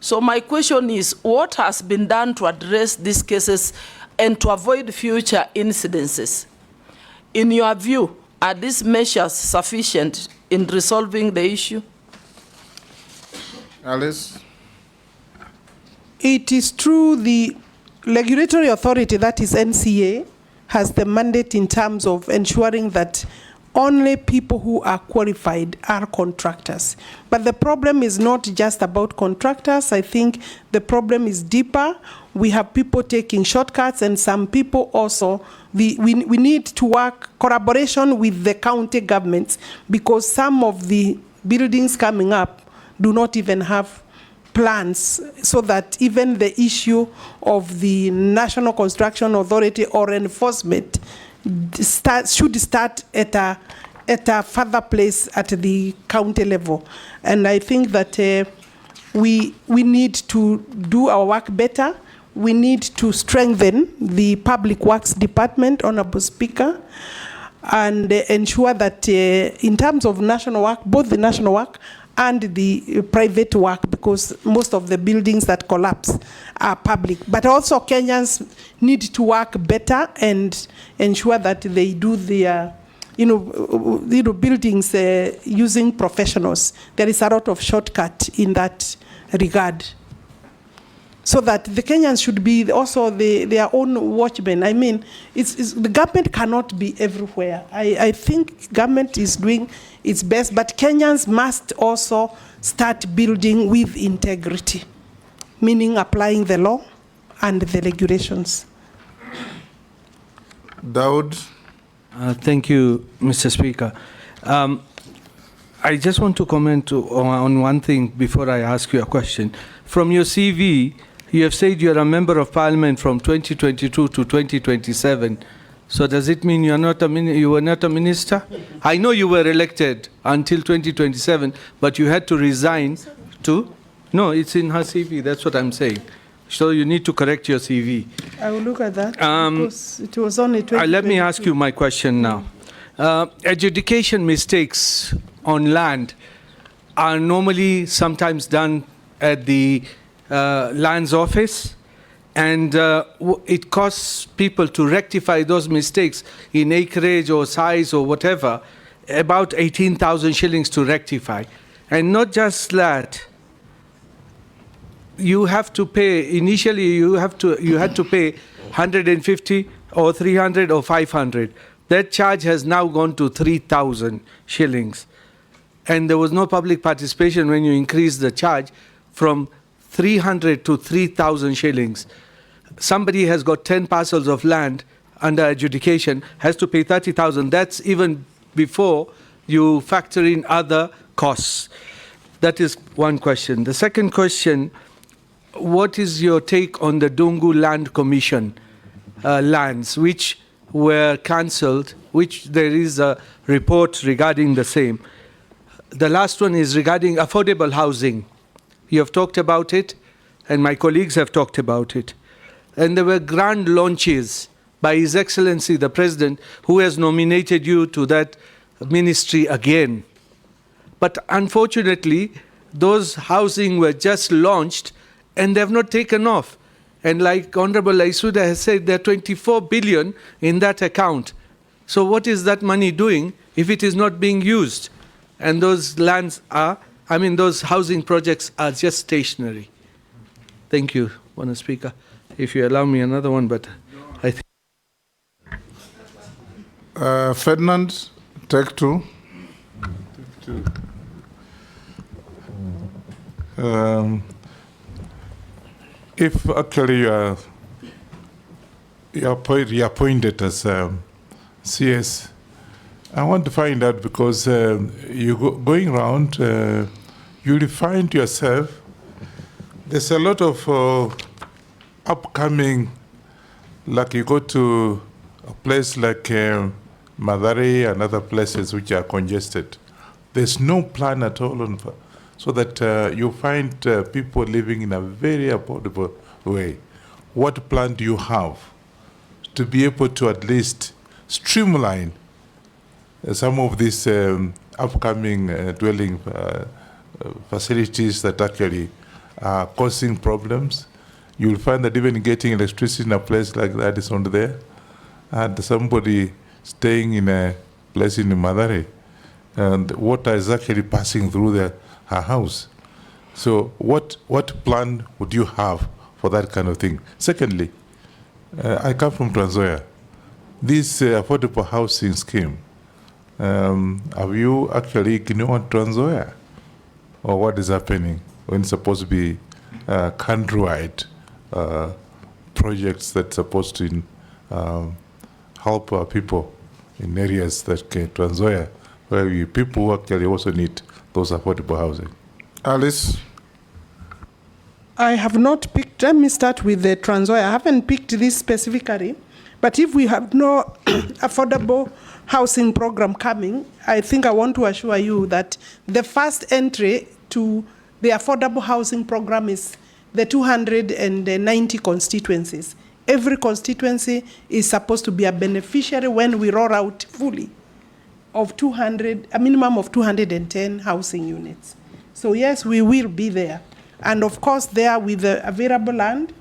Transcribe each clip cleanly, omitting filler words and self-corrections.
So my question is, what has been done to address these cases and to avoid future incidences? In your view, are these measures sufficient in resolving the issue? Alice? It is true the regulatory authority, that is NCA, has the mandate in terms of ensuring that only people who are qualified are contractors. But the problem is not just about contractors. I think the problem is deeper. We have people taking shortcuts, and some people also, we need to work collaboration with the county governments, because some of the buildings coming up do not even have plans, so that even the issue of the National Construction Authority or enforcement should start at a further place at the county level. And I think that we need to do our work better. We need to strengthen the Public Works Department, Honorable Speaker, and ensure that in terms of national work, both the national work and the private work, because most of the buildings that collapse are public. But also Kenyans need to work better and ensure that they do their buildings using professionals. There is a lot of shortcut in that regard. So that the Kenyans should be also their own watchmen. I mean, the government cannot be everywhere. I think government is doing its best, but Kenyans must also start building with integrity, meaning applying the law and the regulations. Daud? Thank you, Mr. Speaker. I just want to comment on one thing before I ask you a question. From your CV, you have said you're a member of parliament from 2022 to 2027. So does it mean you were not a minister? I know you were elected until 2027, but you had to resign to? No, it's in her CV, that's what I'm saying. So you need to correct your CV. I will look at that, because it was only 2022. Let me ask you my question now. Adjudication mistakes on land are normally sometimes done at the lands office, and it costs people to rectify those mistakes in acreage or size or whatever, about 18,000 shillings to rectify. And not just that, you have to pay, initially you had to pay 150 or 300 or 500. That charge has now gone to 3,000 shillings. And there was no public participation when you increase the charge from 300 to 3,000 shillings. Somebody has got 10 parcels of land under adjudication, has to pay 30,000. That's even before you factor in other costs. That is one question. The second question, what is your take on the Dungu Land Commission lands, which were cancelled, which there is a report regarding the same? The last one is regarding affordable housing. You have talked about it, and my colleagues have talked about it. And there were grand launches by His Excellency the President, who has nominated you to that ministry again. But unfortunately, those housing were just launched, and they have not taken off. And like Honorable Laisuda has said, there are 24 billion in that account. So what is that money doing if it is not being used? And those lands are, those housing projects are just stationary. Thank you, Honourable Speaker. If you allow me another one, but I think... Ferdinand, take two. If actually you are appointed as CS, I want to find out, because going around, you'll find yourself, there's a lot of upcoming, like you go to a place like Mathare and other places which are congested. There's no plan at all so that you find people living in a very affordable way. What plan do you have to be able to at least streamline some of these upcoming dwelling facilities that actually are causing problems. You'll find that even getting electricity in a place like that is not there. And somebody staying in a place in Madare, and water is actually passing through her house. So what plan would you have for that kind of thing? Secondly, I come from Trans Nzoia. This affordable housing scheme, have you actually ignored Trans Nzoia? Or what is happening when it's supposed to be countrywide projects that's supposed to help people in areas that Trans Nzoia, where people who actually also need those affordable housing? Alice? I have not picked, let me start with the Trans Nzoia. I haven't picked this specifically, but if we have no affordable housing program coming, I think I want to assure you that the first entry to the affordable housing program is the 290 constituencies. Every constituency is supposed to be a beneficiary when we roll out fully of a minimum of 210 housing units. So yes, we will be there. And of course, there with the available land,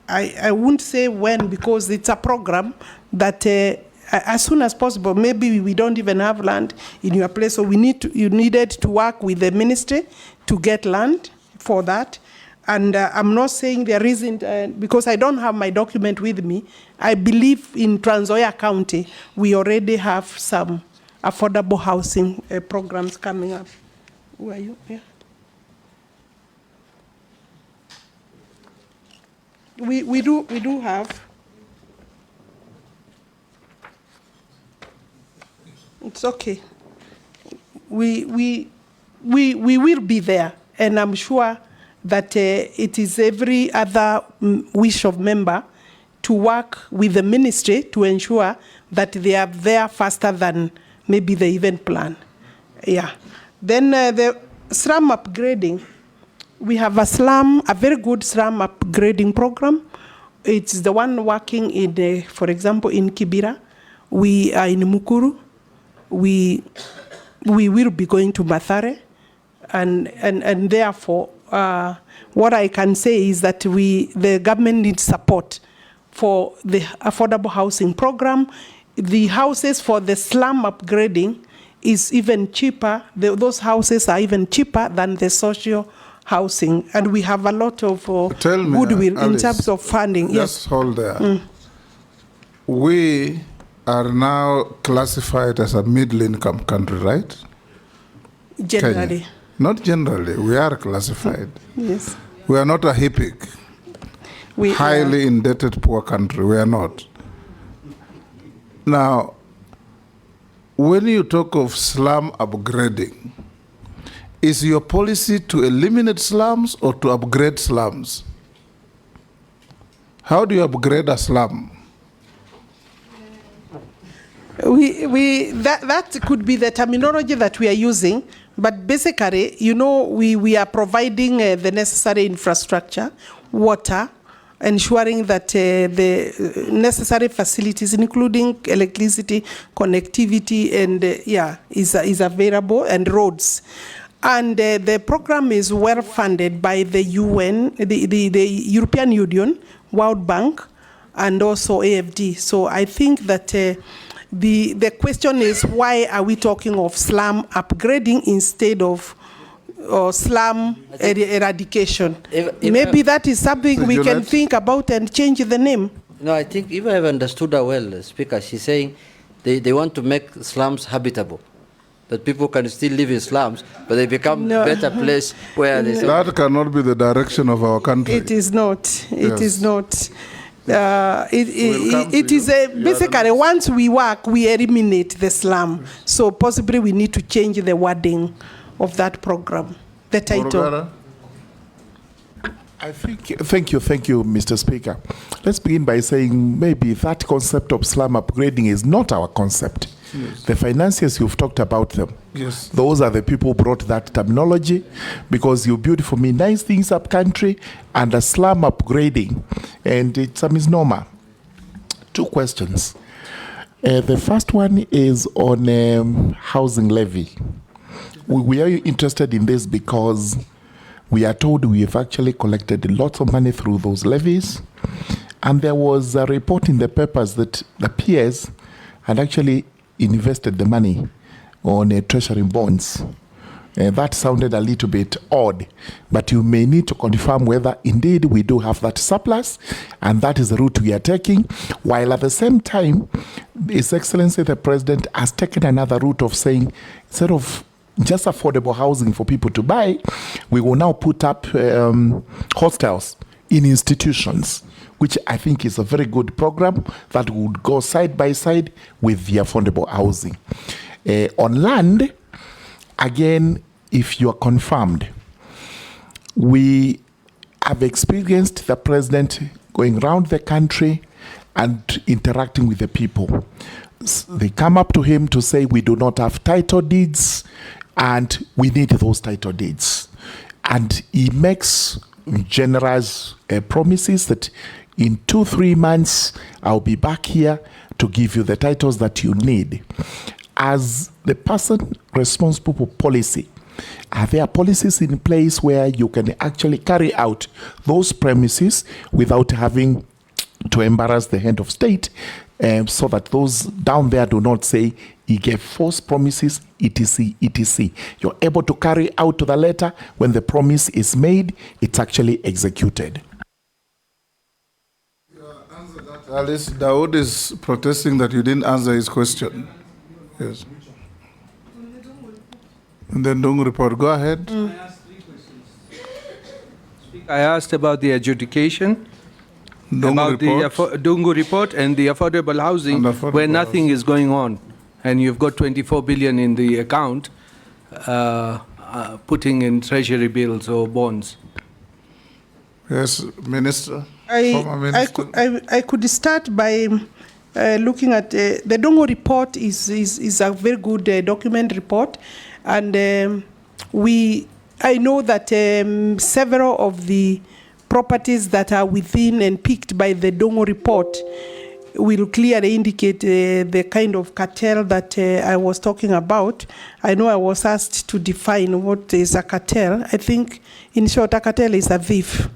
I won't say when, because it's a program that as soon as possible, maybe we don't even have land in your place, so you needed to work with the ministry to get land for that. And I'm not saying there isn't, because I don't have my document with me. I believe in Trans Nzoia County, we already have some affordable housing programs coming up. Who are you? Yeah. We do have. It's okay. We will be there, and I'm sure that it is every other wish of member to work with the ministry to ensure that they are there faster than maybe they even plan. Yeah. Then the slum upgrading. We have a very good slum upgrading program. It's the one working in, for example, in Kibera. We are in Mukuru. We will be going to Mathare, and therefore, what I can say is that the government needs support for the affordable housing program. The houses for the slum upgrading is even cheaper. Those houses are even cheaper than the social housing, and we have a lot of goodwill in terms of funding. Just hold there. We are now classified as a middle-income country, right? Generally. Kenya. Not generally, we are classified. Yes. We are not a HIPIC, highly indebted poor country. We are not. Now, when you talk of slum upgrading, is your policy to eliminate slums or to upgrade slums? How do you upgrade a slum? That could be the terminology that we are using, but basically, we are providing the necessary infrastructure, water, ensuring that the necessary facilities, including electricity, connectivity, and is available, and roads. And the program is well funded by the UN, the European Union, World Bank, and also AFD. So I think that the question is, why are we talking of slum upgrading instead of slum eradication? Maybe that is something we can think about and change the name. No, I think if I have understood her well, Speaker, she's saying they want to make slums habitable. That people can still live in slums, but they become better place where they... That cannot be the direction of our country. It is not. It is not. It is basically, once we work, we eliminate the slum. So possibly we need to change the wording of that program, the title. I think, thank you, Mr. Speaker. Let's begin by saying maybe that concept of slum upgrading is not our concept. Yes. The financiers, you've talked about them. Yes. Those are the people who brought that terminology, because you build for me nice things up country and a slum upgrading, and it's a misnomer. Two questions. The first one is on housing levy. We are interested in this because We are told we have actually collected lots of money through those levies. And there was a report in the papers that the peers had actually invested the money on treasury bonds. That sounded a little bit odd, but you may need to confirm whether indeed we do have that surplus, and that is the route we are taking, while at the same time, His Excellency the President has taken another route of saying, instead of just affordable housing for people to buy, we will now put up hostels in institutions, which I think is a very good program that would go side by side with the affordable housing. On land, again, if you are confirmed, we have experienced the president going around the country and interacting with the people. They come up to him to say, we do not have title deeds and we need those title deeds. And he makes generous promises that in 2-3 months, I'll be back here to give you the titles that you need. As the person responsible for policy, are there policies in place where you can actually carry out those premises without having to embarrass the head of state, so that those down there do not say he gave false promises, etc., etc. You're able to carry out to the letter when the promise is made, it's actually executed. Alice, Dawood is protesting that you didn't answer his question. Yes. And then Dungu report. Go ahead. I asked 3 questions. I asked about the adjudication, about the Dungu report and the affordable housing, where nothing is going on. And you've got 24 billion in the account, putting in treasury bills or bonds. Yes, Minister. Former Minister. I could start by looking at the Dongo report is a very good document report, and I know that several of the properties that are within and picked by the Dongo report will clearly indicate the kind of cartel that I was talking about. I know I was asked to define what is a cartel. I think, in short, a cartel is a thief.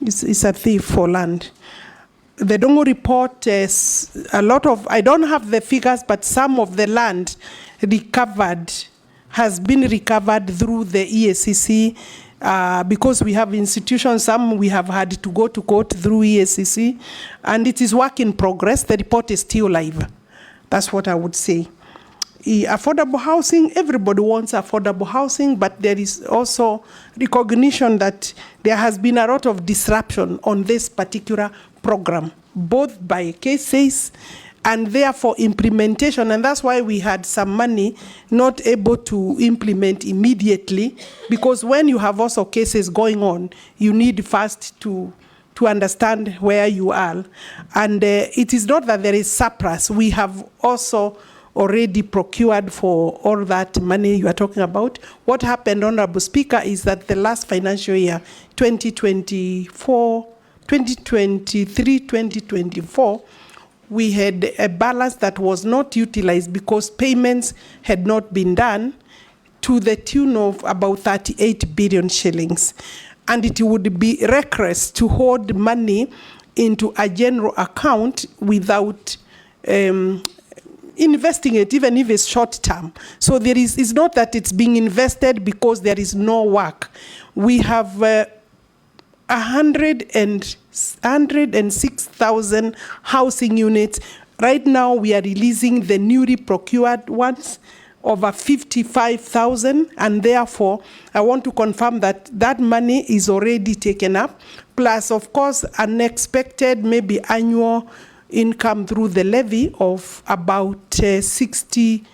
It's a thief for land. The Dongo report is a lot of, I don't have the figures, but some of the land recovered has been recovered through the EACC, because we have institutions, some we have had to go to court through EACC, and it is work in progress. The report is still live. That's what I would say. Affordable housing, everybody wants affordable housing, but there is also recognition that there has been a lot of disruption on this particular program, both by cases and therefore implementation, and that's why we had some money not able to implement immediately, because when you have also cases going on, you need first to understand where you are. And it is not that there is surplus. We have also already procured for all that money you are talking about. What happened, Honorable Speaker, is that the last financial year, 2023-2024, we had a balance that was not utilized because payments had not been done to the tune of about 38 billion shillings. And it would be reckless to hold money into a general account without investing it, even if it's short term. So there is, it's not that it's being invested because there is no work. We have 106,000 housing units. Right now, we are releasing the newly procured ones, over 55,000, and therefore, I want to confirm that that money is already taken up, plus, of course, unexpected, maybe annual income through the levy of about 63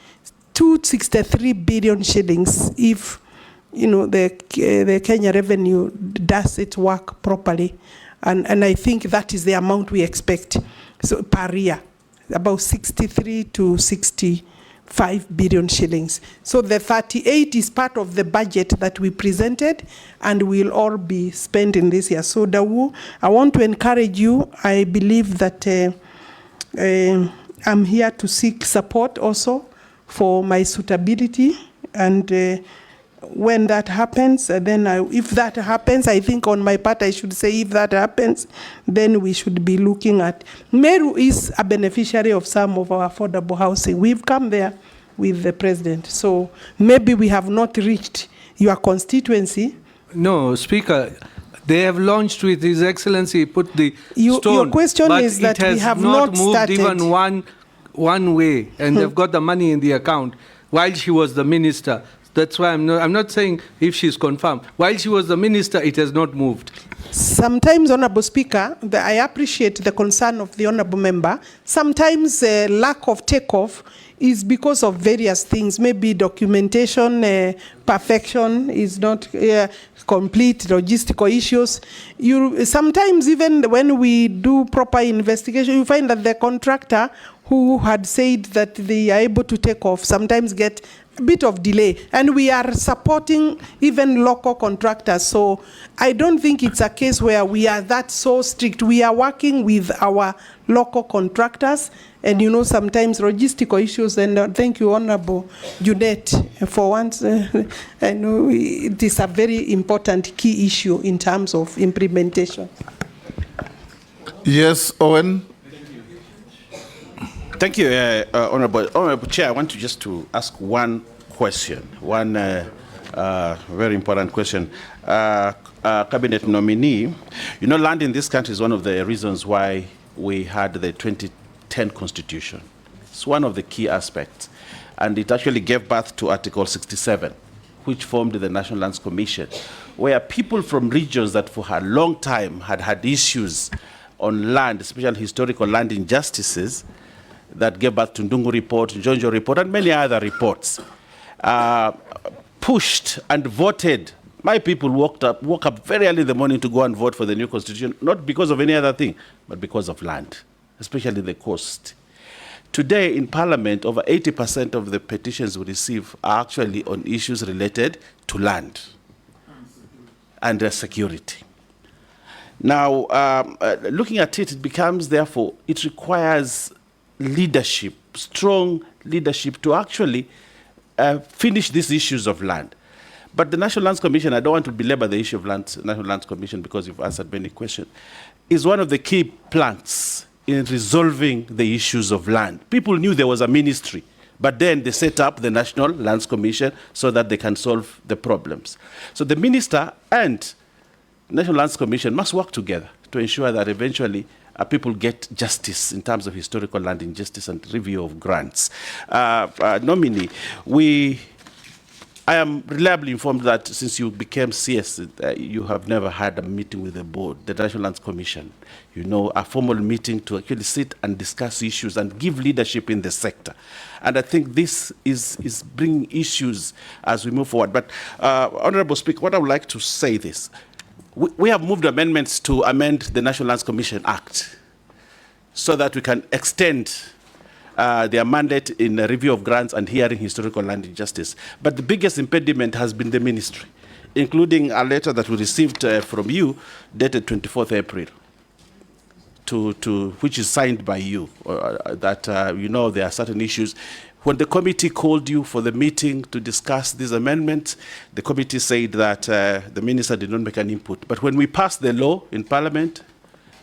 billion shillings if, you know, the Kenya revenue does its work properly. And I think that is the amount we expect, so per year, about 63 to 65 billion shillings. So the 38 is part of the budget that we presented and will all be spent in this year. So Dawu, I want to encourage you. I believe that I'm here to seek support also for my suitability, and when that happens, then if that happens, I think on my part I should say if that happens, then we should be looking at. Meru is a beneficiary of some of our affordable housing. We've come there with the president. So maybe we have not reached your constituency. No, Speaker, they have launched with His Excellency, put the stone. Your question but is that it has we have not moved started. even one way, and they've got the money in the account while she was the minister. That's why I'm not saying if she's confirmed. While she was the minister, it has not moved. Sometimes, Honorable Speaker, I appreciate the concern of the Honorable Member. Sometimes lack of takeoff is because of various things. Maybe documentation, perfection is not complete, logistical issues. Sometimes even when we do proper investigation, you find that the contractor who had said that they are able to take off sometimes get a bit of delay, and we are supporting even local contractors. So I don't think it's a case where we are that so strict. We are working with our local contractors, and sometimes logistical issues. And thank you, Honorable Junet, for once. I know it is a very important key issue in terms of implementation. Yes, Owen. Thank you, Honorable Chair. I want to ask one question, one very important question. Cabinet nominee, land in this country is one of the reasons why we had the 2010 Constitution. It's one of the key aspects. And it actually gave birth to Article 67, which formed the National Lands Commission, where people from regions that for a long time had issues on land, especially historical land injustices, that gave birth to Ndungu Report, Njonjo Report, and many other reports, pushed and voted. My people woke up very early in the morning to go and vote for the new constitution, not because of any other thing, but because of land, especially the coast. Today in Parliament, over 80% of the petitions we receive are actually on issues related to land and security. Now, looking at it, it becomes, therefore, it requires leadership, strong leadership to actually finish these issues of land. But the National Lands Commission, I don't want to belabor the issue of National Lands Commission because you've answered many questions, is one of the key planks in resolving the issues of land. People knew there was a ministry, but then they set up the National Lands Commission so that they can solve the problems. So the minister and National Lands Commission must work together to ensure that eventually people get justice in terms of historical land injustice and review of grants. Nominee, I am reliably informed that since you became CS, you have never had a meeting with the board, the National Lands Commission, a formal meeting to actually sit and discuss issues and give leadership in the sector. And I think this is bringing issues as we move forward. But, Honorable Speaker, what I would like to say this. We have moved amendments to amend the National Lands Commission Act so that we can extend their mandate in the review of grants and hearing historical land injustice. But the biggest impediment has been the ministry, including a letter that we received from you dated 24th April, which is signed by you, that there are certain issues. When the committee called you for the meeting to discuss these amendments, the committee said that the minister did not make an input. But when we passed the law in Parliament,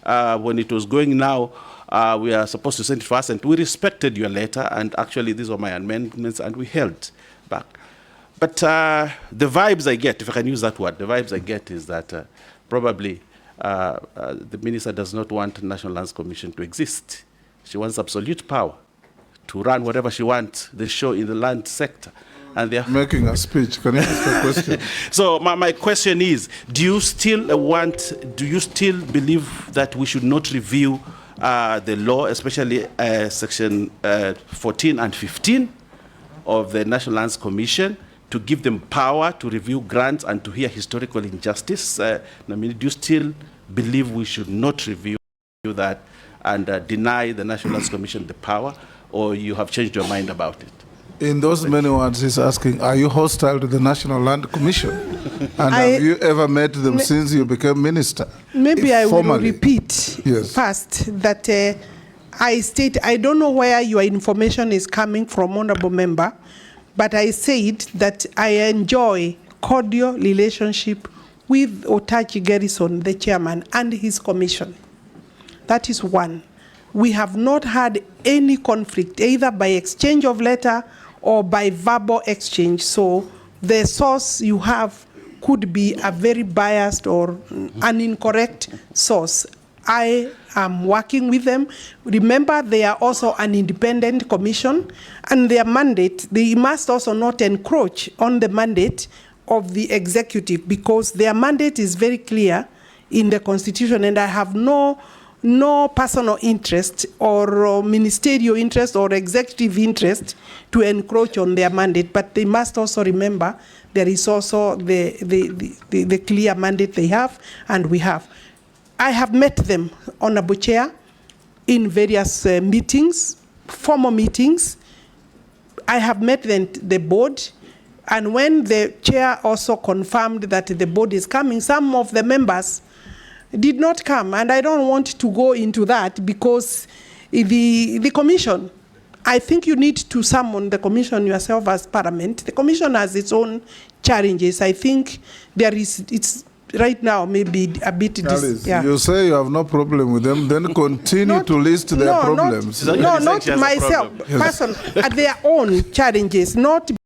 when it was going now, we are supposed to send it first, and we respected your letter, and actually these were my amendments, and we held back. But the vibes I get, if I can use that word, the vibes I get is that probably the minister does not want the National Lands Commission to exist. She wants absolute power to run whatever she wants, the show in the land sector. And they're making a speech. Can I ask a question? So my question is, do you still believe that we should not review the law, especially section 14 and 15 of the National Lands Commission, to give them power to review grants and to hear historical injustice? Do you still believe we should not review that and deny the National Lands Commission the power, or you have changed your mind about it? In those many words, he's asking, are you hostile to the National Land Commission? And have you ever met them since you became minister? Maybe I will repeat first that I don't know where your information is coming from, Honorable Member, but I said that I enjoy cordial relationship with Otachi Garrison, the chairman, and his commission. That is one. We have not had any conflict, either by exchange of letter or by verbal exchange. So the source you have could be a very biased or an incorrect source. I am working with them. Remember, they are also an independent commission, and their mandate, they must also not encroach on the mandate of the executive, because their mandate is very clear in the Constitution, and I have no personal interest or ministerial interest or executive interest to encroach on their mandate. But they must also remember there is also the clear mandate they have and we have. I have met them, Honorable Chair, in various meetings, formal meetings. I have met the board, and when the chair also confirmed that the board is coming, some of the members did not come, and I don't want to go into that because the commission, I think you need to summon the commission yourself as Parliament. The commission has its own challenges. I think it's right now maybe a bit. Alice, you say you have no problem with them, then continue to list their problems. Not myself, person, at their own challenges, not